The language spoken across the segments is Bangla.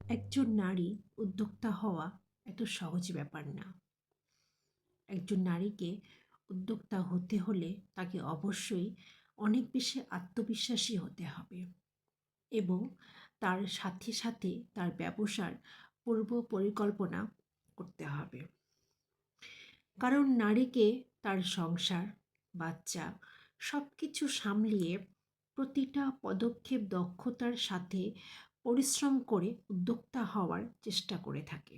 একজন নারী উদ্যোক্তা হওয়া এত সহজ ব্যাপার না। একজন নারীকে উদ্যোক্তা হতে হলে তাকে অবশ্যই অনেক বেশি আত্মবিশ্বাসী হতে হবে এবং তার সাথে সাথে তার ব্যবসার পূর্ব পরিকল্পনা করতে হবে। কারণ নারীকে তার সংসার, বাচ্চা সব কিছু সামলিয়ে প্রতিটা পদক্ষেপ দক্ষতার সাথে পরিশ্রম করে উদ্যোক্তা হওয়ার চেষ্টা করে থাকে।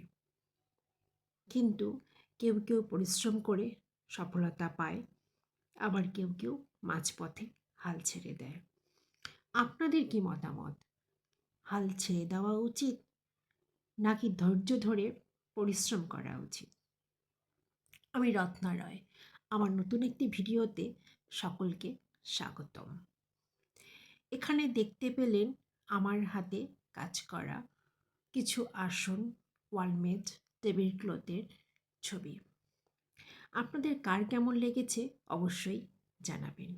কিন্তু কেউ কেউ পরিশ্রম করে সফলতা পায়, আবার কেউ কেউ মাঝপথে হাল ছেড়ে দেয়। আপনাদের কি মতামত? হাল ছেড়ে দেওয়া উচিত নাকি ধৈর্য ধরে পরিশ্রম করা উচিত? আমি রত্না রয়। আমার নতুন একটি ভিডিওতে সকলকে স্বাগতম। এখানে দেখতে পেলেন আমার হাতে কাজ করা কিছু আসন, ওয়ালমেট, টেবিল ক্লথের ছবি। আপনাদের কার কেমন লেগেছে অবশ্যই জানাবেন।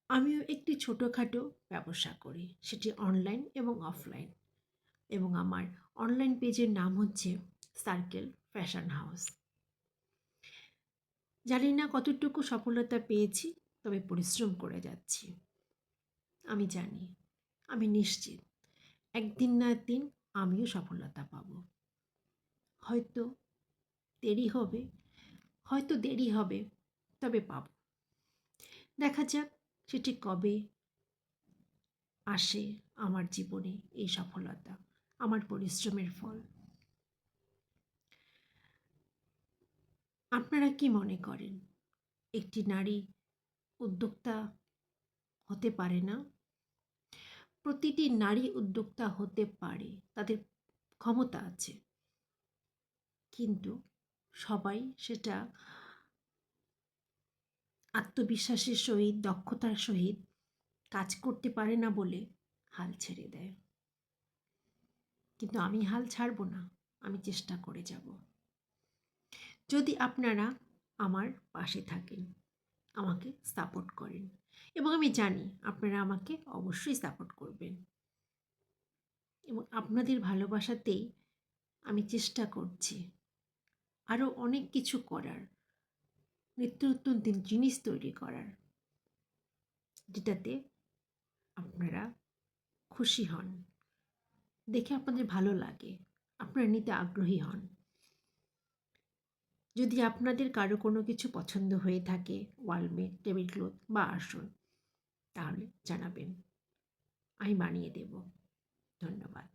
আমিও একটি ছোটোখাটো ব্যবসা করি, সেটি অনলাইন এবং অফলাইন, এবং আমার অনলাইন পেজের নাম হচ্ছে সার্কেল ফ্যাশন হাউস। জানি না কতটুকু সফলতা পেয়েছি, তবে পরিশ্রম করে যাচ্ছি। আমি জানি, আমি নিশ্চিত একদিন না একদিন আমিও সফলতা পাব। হয়তো দেরি হবে, তবে পাব। দেখা যাক সেটি কবে আসে আমার জীবনে, এই সফলতা আমার পরিশ্রমের ফল। আপনারা কি মনে করেন একটি নারী উদ্যোক্তা হতে পারে না? প্রতিটি নারী উদ্যোক্তা হতে পারে, তাদের ক্ষমতা আছে, কিন্তু সবাই সেটা আত্মবিশ্বাসের সহিত, দক্ষতার সহিত কাজ করতে পারে না বলে হাল ছেড়ে দেয়। কিন্তু আমি হাল ছাড়ব না, আমি চেষ্টা করে যাব। যদি আপনারা আমার পাশে থাকেন, আমাকে সাপোর্ট করেন, এবং আমি জানি আপনারা আমাকে অবশ্যই সাপোর্ট করবেন, এবং আপনাদের ভালোবাসাতেই আমি চেষ্টা করছি আরও অনেক কিছু করার, নিত্য নতুন জিনিস তৈরি করার, যেটাতে আপনারা খুশি হন, দেখে আপনাদের ভালো লাগে, আপনারা নিতে আগ্রহী হন। যদি আপনাদের কারো কোনো কিছু পছন্দ হয়ে থাকে, ওয়ালমেট, টেবিল ক্লথ বা আসন, তাহলে জানাবেন, আমি বানিয়ে দেব। ধন্যবাদ।